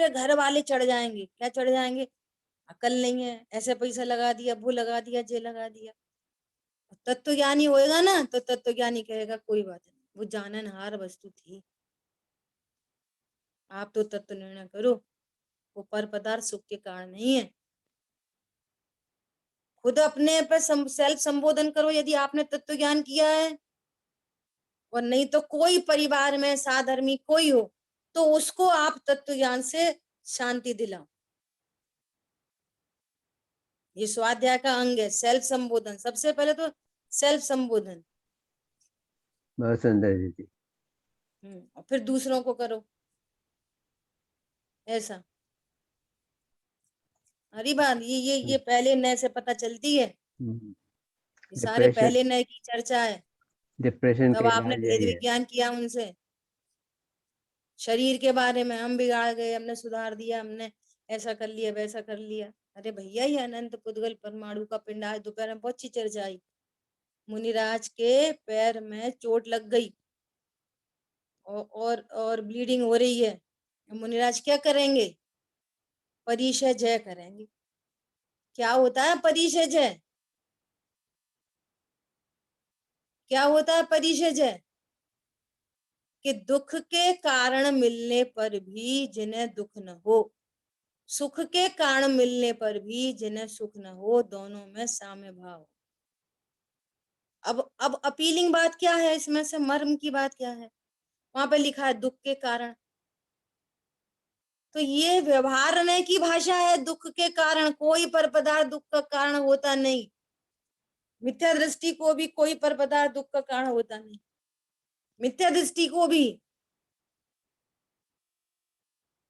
घर वाले चढ़ जाएंगे। क्या चढ़ जाएंगे? अकल नहीं है, ऐसे पैसा लगा दिया, वो लगा दिया, जे लगा दिया। तत्व ज्ञानी होएगा ना तो तत्व ज्ञानी कहेगा कोई बात नहीं, वो जाननहार वस्तु थी, आप तो तत्व निर्णय करो, वो पर पदार्थ सुख के कारण नहीं है। खुद अपने पे सेल्फ संबोधन करो यदि आपने तत्व ज्ञान किया है। और नहीं तो कोई परिवार में साधर्मी कोई हो तो उसको आप तत्व ज्ञान से शांति दिलाओ। ये स्वाध्याय का अंग है, सेल्फ संबोधन। सबसे पहले तो सेल्फ संबोधन, बहुत सुंदर दीदी। और फिर दूसरों को करो ऐसा। अरे बात ये पहले नए से पता चलती है, ये सारे डिप्रेशन, पहले नए की चर्चा है। डिप्रेशन तब का आपने इलाज भेद यही है। विज्ञान किया उनसे। शरीर के बारे में हम बिगाड़ गए, हमने सुधार दिया, हमने ऐसा कर लिया वैसा कर लिया। अरे भैया, ये अनंत पुद्गल परमाणु का पिंड, आज दोपहर में बहुत अच्छी चर्चा आई। मुनिराज के पैर में चोट लग गई और ब्लीडिंग हो रही है। मुनिराज क्या करेंगे? परिशय जय करेंगे। क्या होता है परिशय जय? क्या होता है परिशय जय? कि दुख के कारण मिलने पर भी जिन्हें दुख न हो, सुख के कारण मिलने पर भी जिन्हें सुख न हो, दोनों में साम्य भाव। अब अपीलिंग बात क्या है इसमें से? मर्म की बात क्या है? वहां पे लिखा है दुख के कारण, तो ये व्यवहारने की भाषा है। दुख के कारण, कोई पर पदार्थ दुख का कारण होता नहीं। मिथ्या दृष्टि को भी कोई पर पदार्थ दुख का कारण होता नहीं, मिथ्या दृष्टि को भी।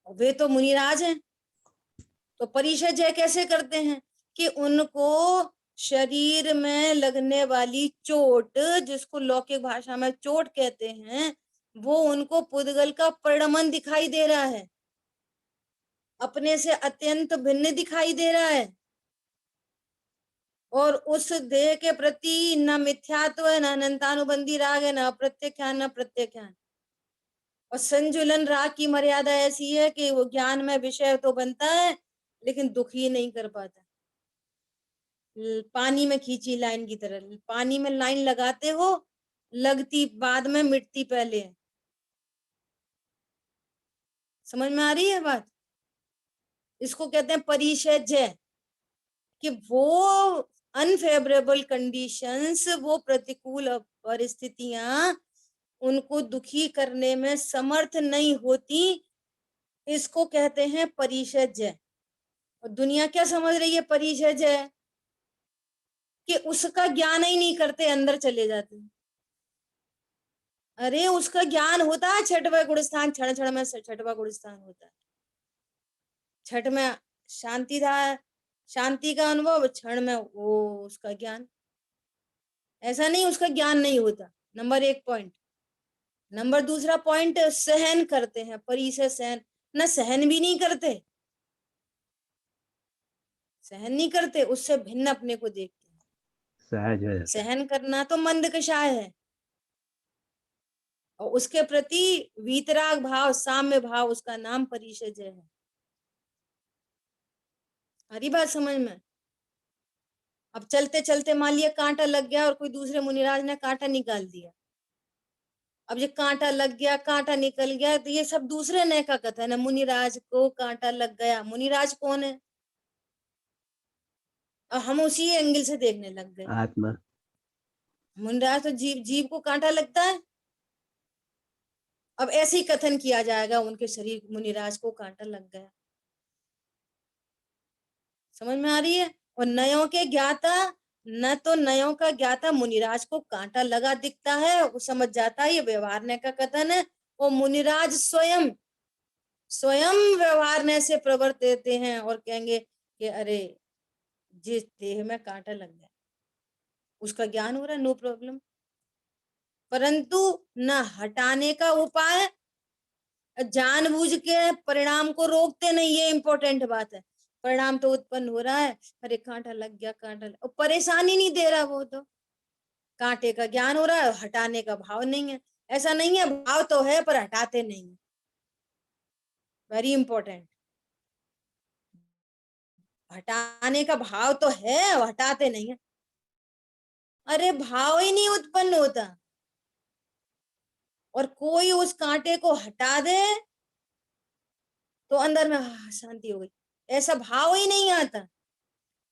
वे तो मुनिराज हैं, तो परिशय जय कैसे करते हैं? कि उनको शरीर में लगने वाली चोट, जिसको लौकिक भाषा में चोट कहते हैं, वो उनको पुद्गल का परिणमन दिखाई दे रहा है, अपने से अत्यंत भिन्न दिखाई दे रहा है, और उस देह के प्रति न मिथ्यात्व है, न अनंतानुबंधी राग है, न अप्रत्यख्यान न प्रत्यख्यान। और संजुलन राग की मर्यादा ऐसी है कि वो ज्ञान में विषय तो बनता है, लेकिन दुखी नहीं कर पाता। पानी में खींची लाइन की तरह, पानी में लाइन लगाते हो, लगती बाद में, मिटती पहले है। समझ में आ रही है बात? इसको कहते हैं परिशय जय, कि वो अनफेवरेबल कंडीशंस, वो प्रतिकूल परिस्थितियां उनको दुखी करने में समर्थ नहीं होती। इसको कहते हैं परिशय जय। और दुनिया क्या समझ रही है परिशय जय? कि उसका ज्ञान ही नहीं करते, अंदर चले जाते हैं। अरे उसका ज्ञान होता है, छठवा गुणस्थान, क्षण क्षण में छठवा गुणस्थान होता है। छठ में शांति था, शांति का अनुभव, क्षण में वो उसका ज्ञान। ऐसा नहीं उसका ज्ञान नहीं होता, नंबर 1 पॉइंट। नंबर 2 पॉइंट, सहन करते हैं, परिशय सहन। न सहन भी नहीं करते, सहन नहीं करते, उससे भिन्न अपने को देखते हैं। सहज हो जाता है। सहन करना तो मंद कषाय है, और उसके प्रति वीतराग भाव, साम्य भाव, उसका नाम परिशय जय है। हरी बात समझ में? अब चलते चलते मान लिया कांटा लग गया और कोई दूसरे मुनिराज ने कांटा निकाल दिया। अब ये कांटा लग गया, कांटा निकल गया, तो ये सब दूसरे नए का कथन है। मुनिराज को कांटा लग गया। मुनिराज कौन है? अब हम उसी एंगल से देखने लग गए। आत्मा। मुनिराज तो जीव, जीव को कांटा लगता है। अब ऐसे ही कथन किया जाएगा, उनके शरीर मुनिराज को कांटा लग गया। समझ में आ रही है? और नयों के ज्ञाता, न तो नयों का ज्ञाता मुनिराज को कांटा लगा दिखता है, वो समझ जाता है ये व्यवहारने का कथन है। और मुनिराज स्वयं व्यवहारने से प्रवर्त देते हैं और कहेंगे कि अरे जिस देह में कांटा लग गया उसका ज्ञान हो रहा है, नो प्रॉब्लम, परंतु न हटाने का उपाय, जानबूझ के परिणाम को रोकते नहीं। ये इंपॉर्टेंट बात है। परिणाम तो उत्पन्न हो रहा है, अरे कांटा लग गया, और परेशानी नहीं दे रहा, वो तो कांटे का ज्ञान हो रहा है, हटाने का भाव नहीं है। ऐसा नहीं है, भाव तो है पर हटाते नहीं। Very important. हटाने का भाव तो है, हटाते नहीं है। अरे भाव ही नहीं उत्पन्न होता, और कोई उस कांटे को हटा दे तो अंदर में शांति हो गई, ऐसा भाव ही नहीं आता।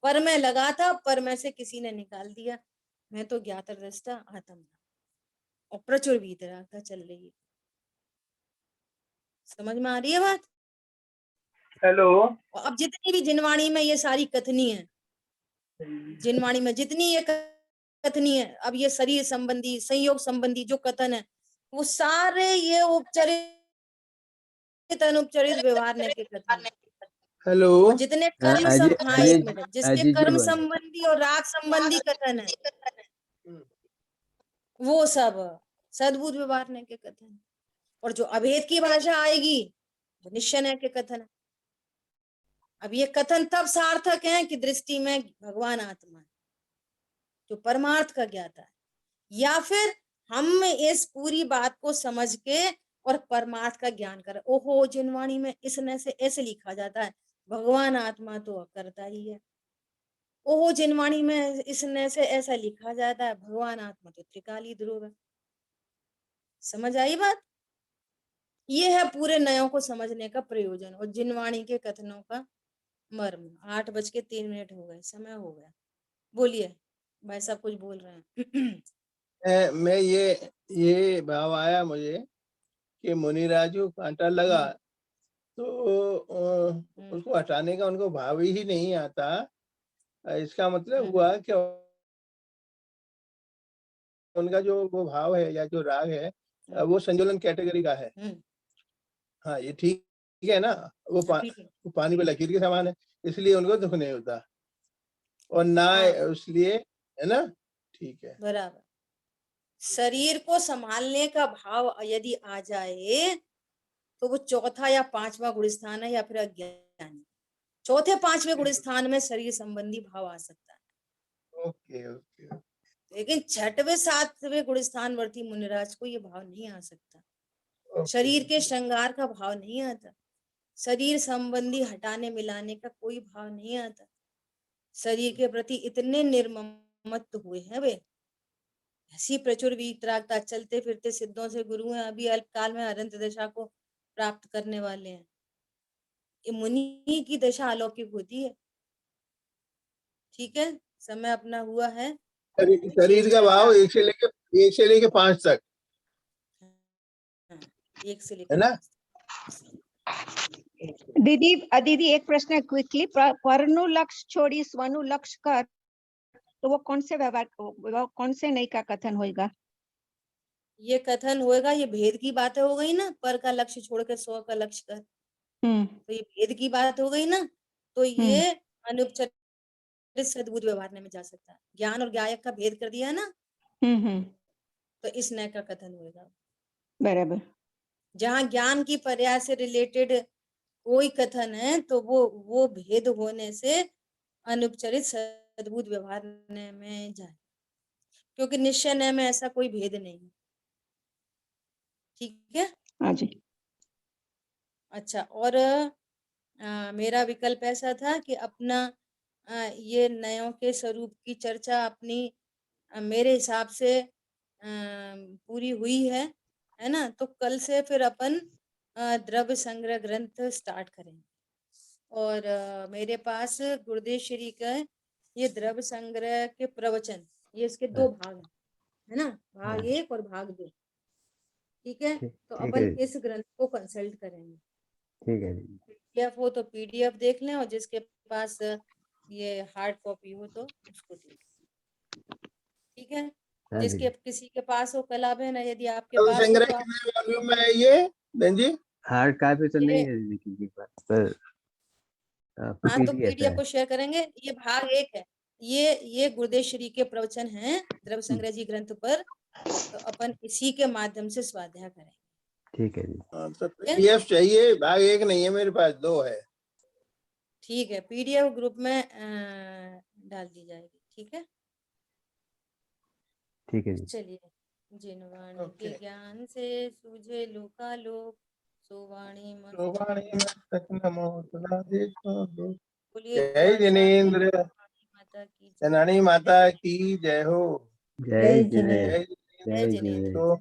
पर मैं लगा था, पर में से किसी ने निकाल दिया, मैं तो ज्ञात दृष्टा आत्मा, और प्रचुर वीतरागता चल रही है। समझ में आ रही है बात? हेलो। अब जितनी भी जिनवाणी में ये सारी कथनी है, जिनवाणी में जितनी ये कथनी है, अब ये शरीर संबंधी, संयोग संबंधी जो कथन है, वो सारे ये उपचरित अनुपचरित व्यवहार के कथन। हेलो। और जितने कर्म हाँ, एक मिनट, जिसके अजीत जी कर्म बोल। संबंधी और राग संबंधी कथन है, वो सब सद्बुद्ध व्यवहार के कथन। और जो अभेद की भाषा आएगी वो निश्चय नय के कथन है। अब ये कथन तब सार्थक है कि दृष्टि में भगवान आत्मा है, जो परमार्थ का ज्ञाता है, या फिर हम इस पूरी बात को समझ के और परमार्थ का ज्ञान करें। ओहो, जिनवाणी में इसने से ऐसे लिखा जाता है, भगवान आत्मा तो अकर्ता ही है। ओहो, जिनवाणी में इसने से ऐसा लिखा जाता है, भगवान आत्मा तो त्रिकाली ध्रुव है। समझ आई बात? ये है पूरे नयों को समझने का प्रयोजन और जिनवाणी के कथनों का मर्म। 8:03 हो गए, समय हो गया। बोलिए, भाई साहब कुछ बोल रहे हैं। मैं ये भाव आया मुझे कि मुनिराज को कांटा लगा तो उसको हटाने का उनको भाव ही नहीं आता। इसका मतलब हुआ कि उनका जो वो भाव है या जो राग है वो संजुलन कैटेगरी का है। हाँ, ये ठीक है ना? वो पानी पे लकीर के समान है, इसलिए उनको दुख नहीं होता और ना उसलिए, है ना? ठीक है, बराबर। शरीर को संभालने का भाव यदि आ जाए तो वो चौथा या पांचवा गुण स्थान है या फिर अज्ञान। चौथे पांचवे गुण स्थान में शरीर संबंधी भाव आ सकता है। Okay okay. लेकिन छठवें सातवें गुण स्थान वर्ती मुनिराज को ये भाव नहीं आ सकता। शरीर के श्रृंगार का भाव नहीं आता, शरीर संबंधी हटाने मिलाने का कोई भाव नहीं आता। शरीर के प्रति इतने निर्ममत्व हुए हैं वे, ऐसी प्रचुर वितरागता, चलते फिरते सिद्धों से गुरु हैं, अभी अल्पकाल में अनंत दशा को प्राप्त करने वाले हैं। ये मुनि की दशा अलौकिक होती है। ठीक है, समय अपना हुआ है। शरीर का भाव 1 से लेके 5 तक, 1 से है लेकर ना? दीदी एक प्रश्न है क्विकली। परनुलक्ष छोड़ी स्वनुलक्ष कर, तो वो कौन से व्यवहार, कौन से नई का कथन होगा? ये कथन होएगा, ये भेद की बातें हो गई ना, पर का लक्ष्य छोड़ के स्व का लक्ष्य कर, तो ये भेद की बात हो गई ना, तो ये अनुपचरित सद्बुद्ध व्यवहारने में जा सकता है। ज्ञान और ज्ञायक का भेद कर दिया ना, तो इस नय का कथन होगा। बराबर। जहाँ ज्ञान की पर्याय से रिलेटेड कोई कथन है तो वो भेद होने से अनुपचरित सद्बुद्ध व्यवहारने में जाए, क्योंकि निश्चय नय में ऐसा कोई भेद नहीं है। ठीक है? हाँ जी। अच्छा, और मेरा विकल्प ऐसा था कि अपना ये नयों के स्वरूप की चर्चा अपनी मेरे हिसाब से पूरी हुई है ना? तो कल से फिर अपन द्रव्य संग्रह ग्रंथ स्टार्ट करेंगे और मेरे पास गुरुदेव श्री का ये द्रव्य संग्रह के प्रवचन, ये इसके 2 भाग हैं, है ना? भाग 1 और भाग 2। ठीक है, तो अपन इस ग्रंथ को कंसल्ट करेंगे। ठीक है। पीडीएफ हो तो पीडीएफ देख लें और जिसके पास ये हार्ड कॉपी हो तो उसको देख लें। ठीक है, जिसके किसी के पास हो कला बहन, यदि आपके पास हो संग्रह तो कितने वॉल्यूम में है ये बहन जी? हार्ड कॉपी तो नहीं है लेकिन के पास, पर हाँ तो पीडीएफ को शेयर करेंगे। ये भाग 1 है, ये गुरुदेव श्री के प्रवचन हैं द्रव्य संग्रह जी ग्रंथ पर, तो अपन इसी के माध्यम से स्वाध्याय करेंगे। ठीक है जी। तो पीडीएफ चाहिए, भाग 1 नहीं है मेरे पास, 2 है। ठीक है, पीडीएफ ग्रुप में डाल दी जाएगी। ठीक है, ठीक है जी। चलिए। जिनवाणी के ज्ञान से सूझे लोकालोक, सोवाणी जय जिनेंद्र, जनानी माता की जय हो। जय जय जिनेंद्र। जय जिनेंद्र।